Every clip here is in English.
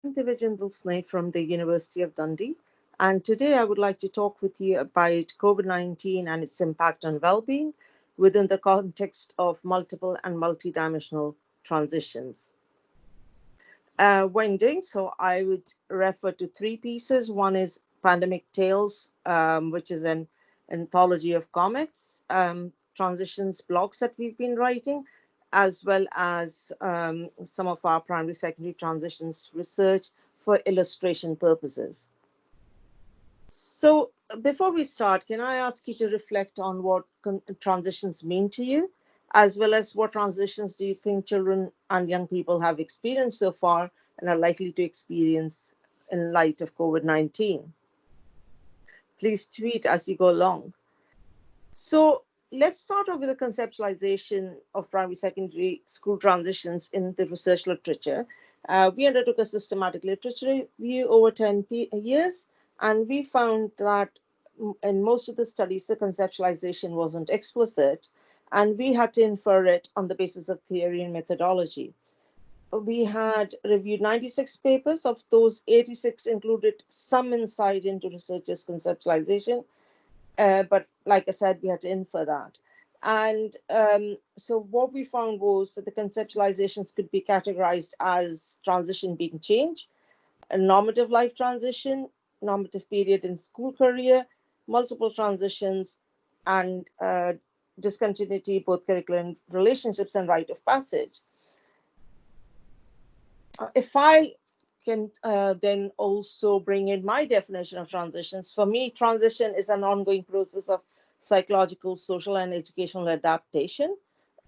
I'm Divya Jindal-Snape from the University of Dundee, and today I would like to talk with you about COVID-19 and its impact on well-being within the context of multiple and multidimensional transitions. When doing so, I would refer to three pieces. One is Pandemic Tales, which is an anthology of comics, transitions blogs that we've been writing, as well as some of our primary secondary transitions research for illustration purposes. So, before we start, can I ask you to reflect on what transitions mean to you, as well as what transitions do you think children and young people have experienced so far and are likely to experience in light of COVID 19? Please tweet as you go along. So, let's start off with the conceptualization of primary secondary school transitions in the research literature. We undertook a systematic literature review over 10 years, and we found that in most of the studies, the conceptualization wasn't explicit, and we had to infer it on the basis of theory and methodology. We had reviewed 96 papers. Of those, 86 included some insight into researchers' conceptualization, but like I said, we had to infer that. And so what we found was that the conceptualizations could be categorized as transition being change, a normative life transition, normative period in school career, multiple transitions, and discontinuity, both curricular and relationships, and rite of passage. If I can then also bring in my definition of transitions, for me, transition is an ongoing process of psychological, social, and educational adaptation.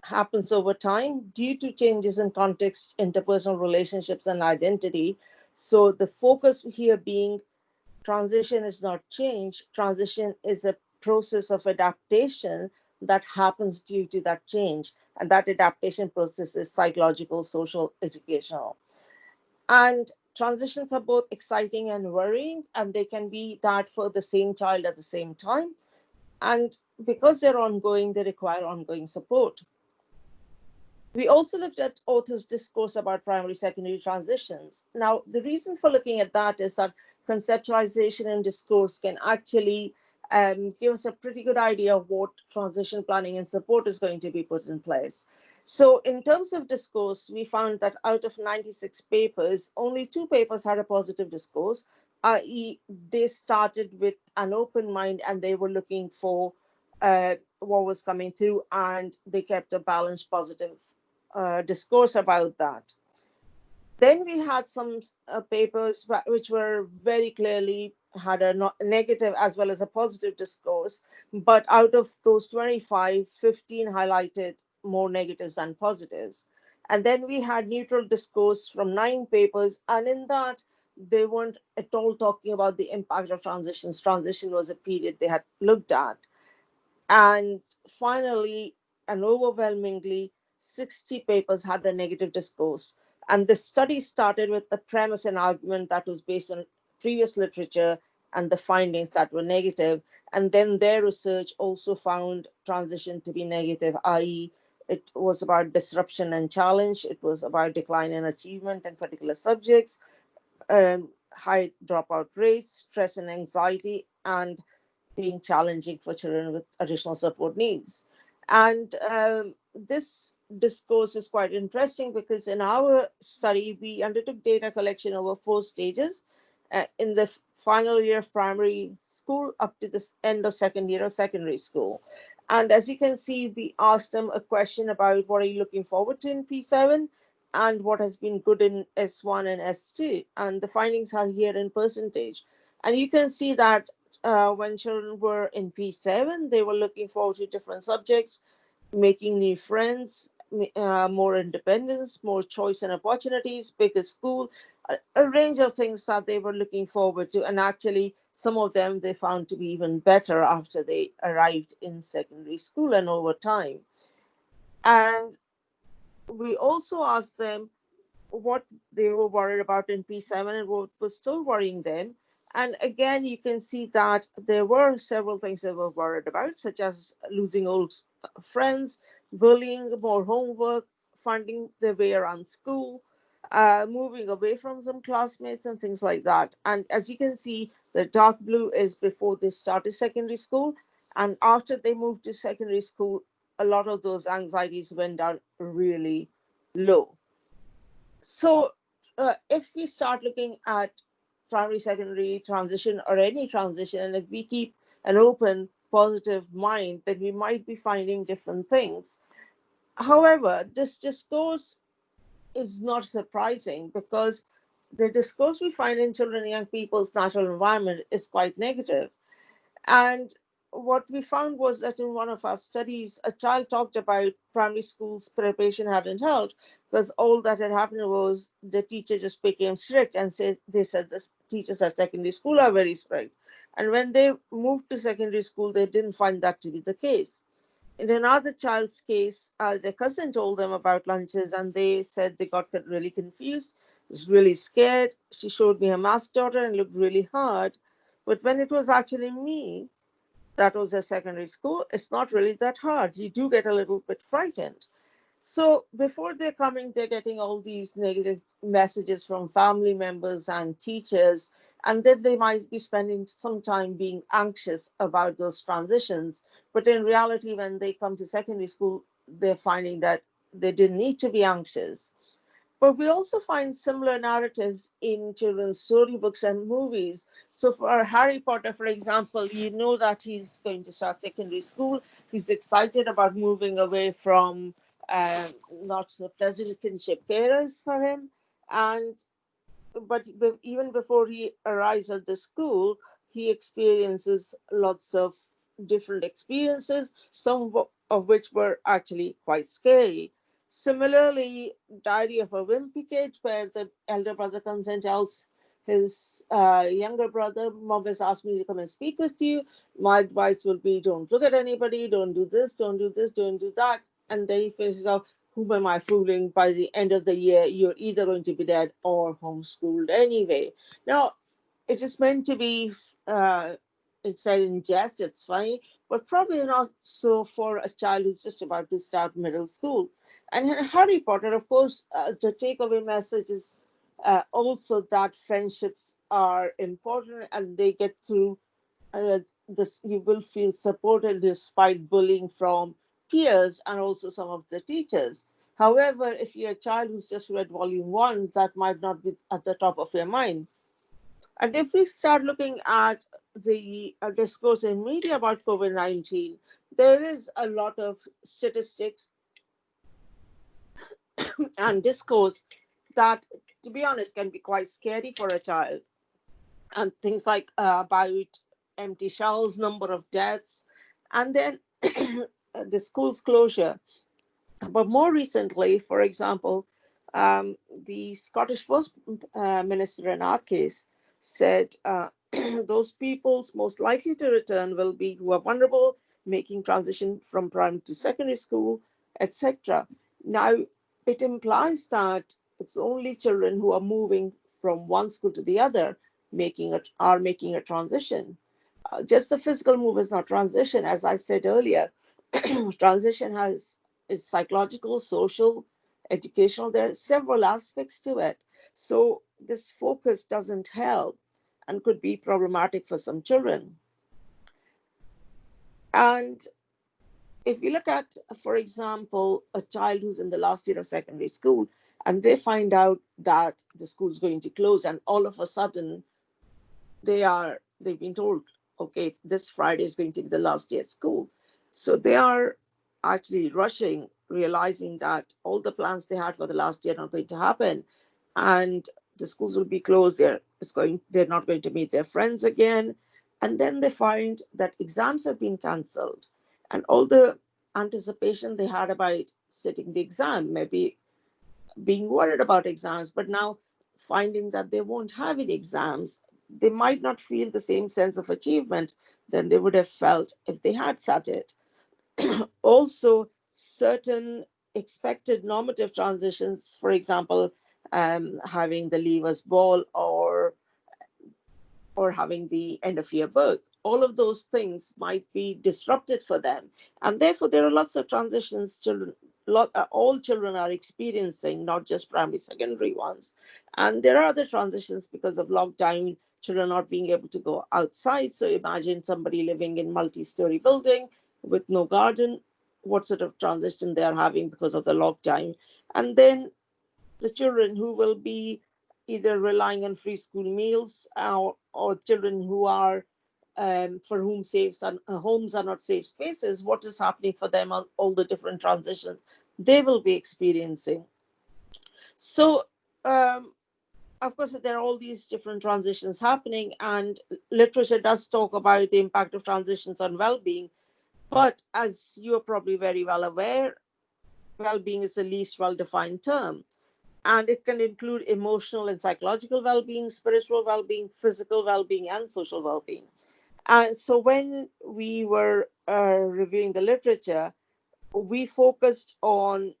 Happens over time due to changes in context, interpersonal relationships, and identity. So the focus here being transition is not change, transition is a process of adaptation that happens due to that change. And that adaptation process is psychological, social, educational. And transitions are both exciting and worrying, and they can be that for the same child at the same time. And because they're ongoing, they require ongoing support. We also looked at authors' discourse about primary secondary transitions. Now, the reason for looking at that is that conceptualization and discourse can actually give us a pretty good idea of what transition planning and support is going to be put in place. So, in terms of discourse, we found that out of 96 papers, only two papers had a positive discourse, i.e., they started with an open mind and they were looking for what was coming through, and they kept a balanced, positive discourse about that. Then we had some papers which were very clearly had a negative as well as a positive discourse, but out of those 25, 15 highlighted more negatives than positives. And then we had neutral discourse from 9 papers, and in that, they weren't at all talking about the impact of transitions. Transition was a period they had looked at. And finally, and overwhelmingly, 60 papers had the negative discourse. And the study started with the premise and argument that was based on previous literature and the findings that were negative. And then their research also found transition to be negative, i.e., it was about disruption and challenge, it was about decline in achievement in particular subjects, high dropout rates, stress and anxiety, and being challenging for children with additional support needs. And this discourse is quite interesting because in our study, we undertook data collection over 4 stages in the final year of primary school up to the end of second year of secondary school. And as you can see, we asked them a question about what are you looking forward to in P7 and what has been good in S1 and S2. And the findings are here in percentage. And you can see that when children were in P7, they were looking forward to different subjects, making new friends, more independence, more choice and opportunities, bigger school, a range of things that they were looking forward to. And actually, some of them they found to be even better after they arrived in secondary school and over time. And we also asked them what they were worried about in P7 and what was still worrying them. And again, you can see that there were several things they were worried about, such as losing old friends, bullying, more homework, finding their way around school, moving away from some classmates and things like that. And as you can see, the dark blue is before they started secondary school. And after they moved to secondary school, a lot of those anxieties went down really low. So if we start looking at primary secondary transition or any transition, and if we keep an open positive mind, then we might be finding different things. However, this discourse is not surprising because the discourse we find in children and young people's natural environment is quite negative. And what we found was that in one of our studies, a child talked about primary school's preparation hadn't helped because all that had happened was the teacher just became strict and said they said the teachers at secondary school are very strict. And when they moved to secondary school, they didn't find that to be the case. In another child's case, their cousin told them about lunches and they said they got really confused, was really scared. She showed me her math daughter and looked really hard. But when it was actually me, that was a secondary school, it's not really that hard. You do get a little bit frightened. So before they're coming, they're getting all these negative messages from family members and teachers, and then they might be spending some time being anxious about those transitions. But in reality, when they come to secondary school, they're finding that they didn't need to be anxious. But we also find similar narratives in children's storybooks and movies. So, for Harry Potter, for example, you know that he's going to start secondary school. He's excited about moving away from not so pleasant kinship parents for him. And but even before he arrives at the school, he experiences lots of different experiences, some of which were actually quite scary. Similarly, Diary of a Wimpy Kid, where the elder brother comes and tells his younger brother, Mom has asked me to come and speak with you. My advice will be don't look at anybody, don't do this, don't do this, don't do that. And then he finishes off, whom am I fooling? By the end of the year, you're either going to be dead or homeschooled anyway. Now, it is meant to be, it's said in jest, it's funny, but probably not so for a child who's just about to start middle school. And in Harry Potter, of course, the takeaway message is also that friendships are important and they get through this, you will feel supported despite bullying from peers and also some of the teachers. However, if you're a child who's just read volume one, that might not be at the top of your mind. And if we start looking at the discourse in media about COVID 19, there is a lot of statistics and discourse that, to be honest, can be quite scary for a child. And things like about empty shells, number of deaths, and then the school's closure. But more recently, for example, the Scottish First Minister in our case said those peoples most likely to return will be who are vulnerable, making transition from primary to secondary school, etc. Now, it implies that it's only children who are moving from one school to the other making a transition. Just the physical move is not transition, as I said earlier. Transition has is psychological, social, educational. There are several aspects to it. So this focus doesn't help and could be problematic for some children. And if you look at, for example, a child who's in the last year of secondary school and they find out that the school's going to close and all of a sudden they've been told, okay, this Friday is going to be the last day at school. So they are actually rushing, realizing that all the plans they had for the last year are not going to happen. And the schools will be closed. They're not going to meet their friends again. And then they find that exams have been cancelled. And all the anticipation they had about sitting the exam, maybe being worried about exams, but now finding that they won't have any exams, they might not feel the same sense of achievement than they would have felt if they had sat it. Also, certain expected normative transitions, for example, having the leavers ball or having the end of year book, all of those things might be disrupted for them. And therefore, there are lots of transitions children all children are experiencing, not just primary, secondary ones. And there are other transitions because of lockdown, children not being able to go outside. So imagine somebody living in multi-story building with no garden, what sort of transition they are having because of the lockdown. And then the children who will be either relying on free school meals, or children who are for whom homes are not safe spaces, what is happening for them on all the different transitions they will be experiencing. So, of course, there are all these different transitions happening, and literature does talk about the impact of transitions on well-being. But as you are probably very well aware, well-being is the least well-defined term, and it can include emotional and psychological well-being, spiritual well-being, physical well-being, and social well-being. And so when we were reviewing the literature, we focused on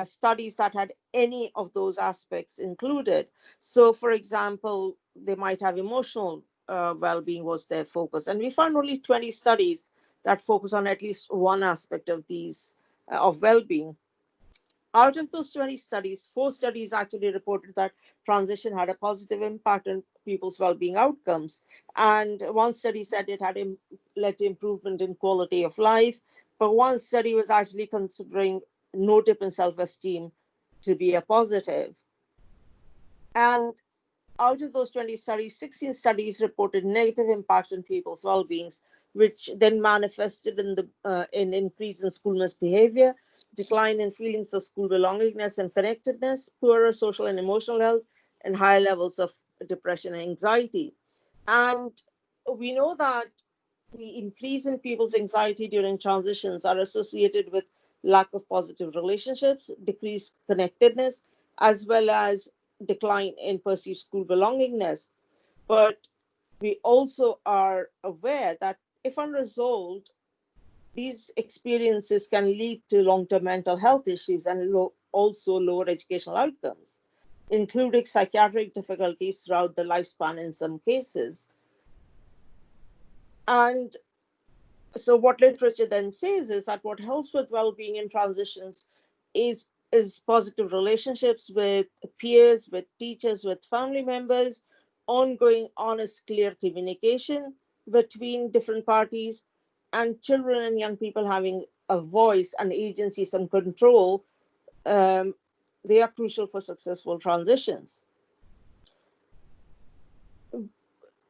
studies that had any of those aspects included. So, for example, they might have emotional well-being was their focus, and we found only 20 studies that focus on at least one aspect of these of well-being. Out of those 20 studies, 4 studies actually reported that transition had a positive impact on people's well-being outcomes. And one study said it had led to improvement in quality of life, but one study was actually considering no dip in self-esteem to be a positive. And out of those 20 studies, 16 studies reported negative impacts on people's well-beings, which then manifested in increase in school misbehavior, decline in feelings of school belongingness and connectedness, poorer social and emotional health, and higher levels of depression and anxiety. And we know that the increase in people's anxiety during transitions are associated with lack of positive relationships, decreased connectedness, as well as decline in perceived school belongingness. But we also are aware that if unresolved, these experiences can lead to long-term mental health issues and also lower educational outcomes, including psychiatric difficulties throughout the lifespan in some cases. And so what literature then says is that what helps with well-being in transitions is positive relationships with peers, with teachers, with family members, ongoing honest clear communication between different parties, and children and young people having a voice and agency, some control. um, they are crucial for successful transitions.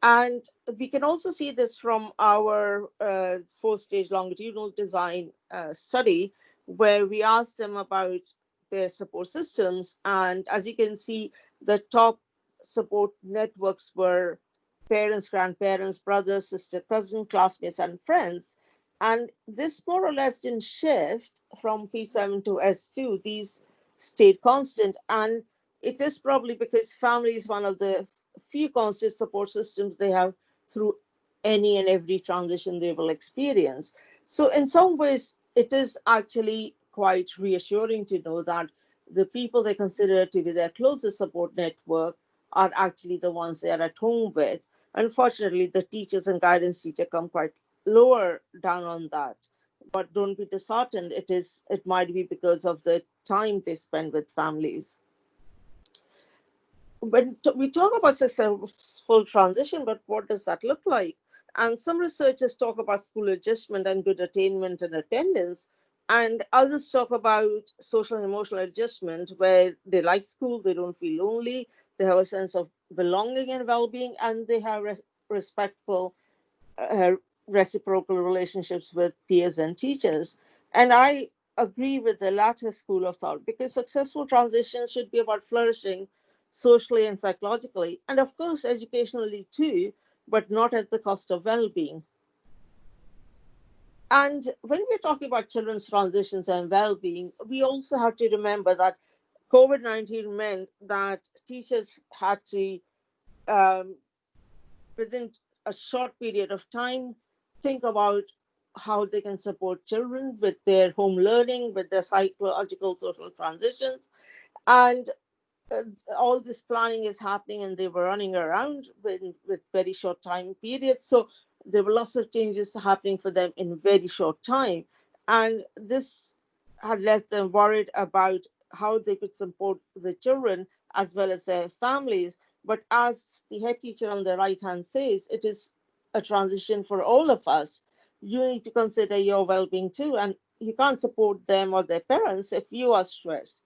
And we can also see this from our 4-stage longitudinal design study, where we asked them about their support systems. And as you can see, the top support networks were parents, grandparents, brothers, sister, cousin, classmates, and friends. And this more or less didn't shift from P7 to S2. These stayed constant. And it is probably because family is one of the few constant support systems they have through any and every transition they will experience. So, in some ways, it is actually quite reassuring to know that the people they consider to be their closest support network are actually the ones they are at home with. Unfortunately, the teachers and guidance teacher come quite lower down on that. But don't be disheartened. It might be because of the time they spend with families. When we talk about successful transition, but what does that look like? And some researchers talk about school adjustment and good attainment and attendance, and others talk about social and emotional adjustment, where they like school, they don't feel lonely, they have a sense of belonging and well-being, and they have respectful uh, reciprocal relationships with peers and teachers. And I agree with the latter school of thought, because successful transitions should be about flourishing socially and psychologically, and of course, educationally too, but not at the cost of well being. And when we're talking about children's transitions and well being, we also have to remember that COVID-19 meant that teachers had to, um, within a short period of time, think about how they can support children with their home learning, with their psychological social transitions. And uh, all this planning is happening, and they were running around with very short time periods. So there were lots of changes happening for them in very short time. And this had left them worried about how they could support the children as well as their families. But as the head teacher on the right hand says, it is a transition for all of us. You need to consider your well being too, and you can't support them or their parents if you are stressed.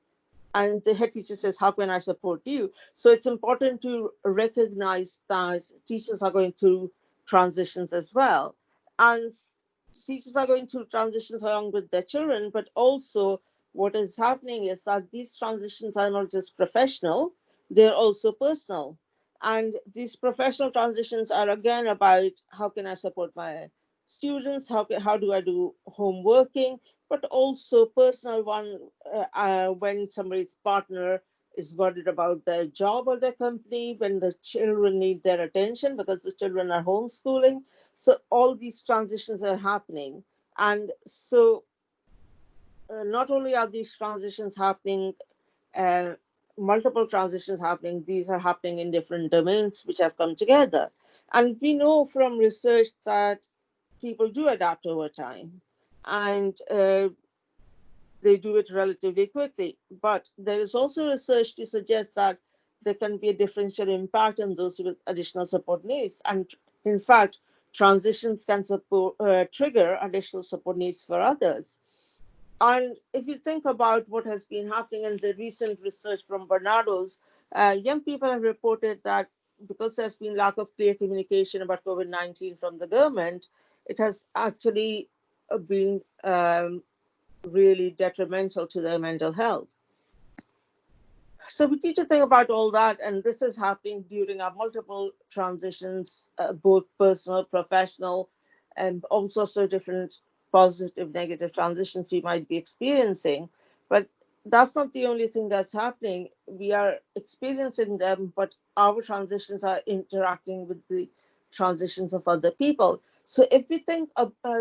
And the head teacher says, how can I support you? So it's important to recognize that teachers are going through transitions as well. And teachers are going through transitions along with their children, but also what is happening is that these transitions are not just professional, they're also personal. And these professional transitions are again about how can I support my students, how do I do home working, but also personal one when somebody's partner is worried about their job or their company, when the children need their attention because the children are homeschooling. So all these transitions are happening. And so not only are these transitions happening, uh, multiple transitions happening, these are happening in different domains which have come together. And we know from research that people do adapt over time. And they do it relatively quickly. But there is also research to suggest that there can be a differential impact on those with additional support needs. And in fact, transitions can trigger additional support needs for others. And if you think about what has been happening in the recent research from Barnardo's, young people have reported that because there's been lack of clear communication about COVID-19 from the government, it has actually been really detrimental to their mental health. So we need to think about all that, and this is happening during our multiple transitions, both personal, professional, and all sorts of different positive, negative transitions we might be experiencing. But that's not the only thing that's happening. We are experiencing them, but our transitions are interacting with the transitions of other people. So if we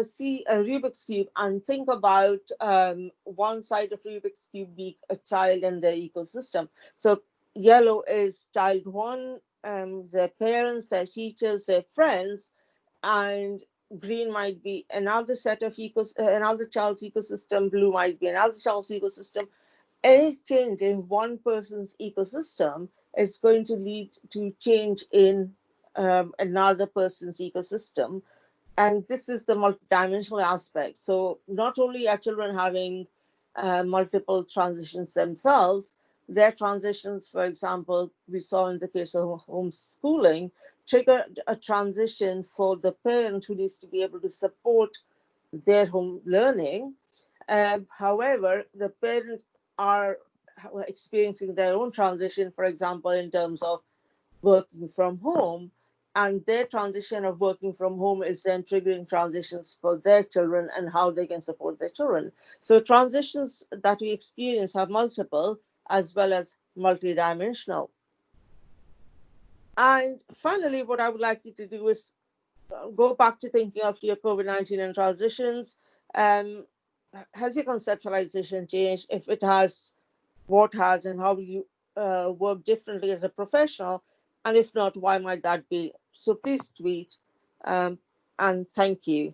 see a Rubik's Cube and think about one side of Rubik's Cube being a child and their ecosystem. So yellow is child one, their parents, their teachers, their friends, and green might be another set of another child's ecosystem, blue might be another child's ecosystem. Any change in one person's ecosystem is going to lead to change in another person's ecosystem. And this is the multidimensional aspect. So not only are children having multiple transitions themselves, their transitions, for example, we saw in the case of homeschooling, trigger a transition for the parent who needs to be able to support their home learning. However, the parents are experiencing their own transition, for example, in terms of working from home, and their transition of working from home is then triggering transitions for their children and how they can support their children. So transitions that we experience are multiple as well as multidimensional. And finally, what I would like you to do is go back to thinking of your COVID-19 and transitions. Um, has your conceptualization changed? If it has, what has, and how will you work differently as a professional? And if not, why might that be? So please tweet, um, and thank you.